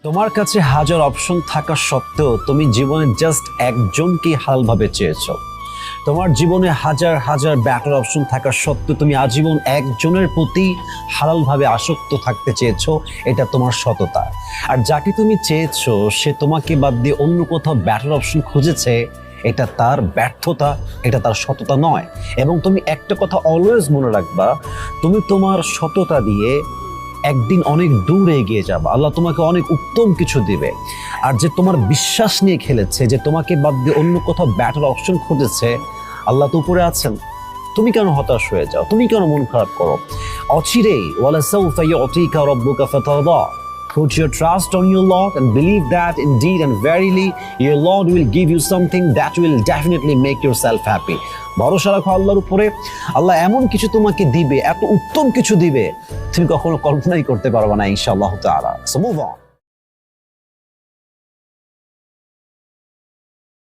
তোমার কাছে হাজার অপশন থাকা সত্ত্বেও তুমি জীবনে জাস্ট একজনকেই হালালভাবে চেয়েছো। তোমার জীবনে হাজার হাজার ব্যাটার অপশন থাকা সত্ত্বেও তুমি আজীবন একজনের প্রতি হালালভাবে আসক্ত থাকতে চেয়েছো। এটা তোমার সততা। আর যাকে তুমি চেয়েছো সে তোমাকে বাদ দিয়ে অন্য কোথাও ব্যাটার অপশন খুঁজেছে, এটা তার ব্যর্থতা, এটা তার সততা নয়। এবং তুমি একটা কথা অলওয়েজ মনে রাখবা, তুমি তোমার সততা দিয়ে একদিন অনেক দূরে এগিয়ে যাবা। আল্লাহ তোমাকে অনেক উত্তম কিছু দিবে। আর যে তোমার বিশ্বাস নিয়ে খেলেছে, যে তোমাকে বাদ দিয়ে অন্য কোথাও ব্যাটার অপশন খুঁজেছে, আল্লাহ তো উপরে আছেন। তুমি কেন হতাশ হয়ে যাও? তুমি কেন মন খারাপ করো? অচিরেই ওয়ালাসাউফা ইউতিকা রাব্বুকা ফাতারদা। Put your trust on your Lord and believe that indeed and verily your Lord will give you something that will definitely make yourself happy. ভরসা রাখো আল্লাহর উপরে। আল্লাহ এমন কিছু তোমাকে দিবে, এত উত্তম কিছু দিবে, তুমি কখনো কল্পনাই করতে পারবে না ইনশাআল্লাহ তাআলা। So move on.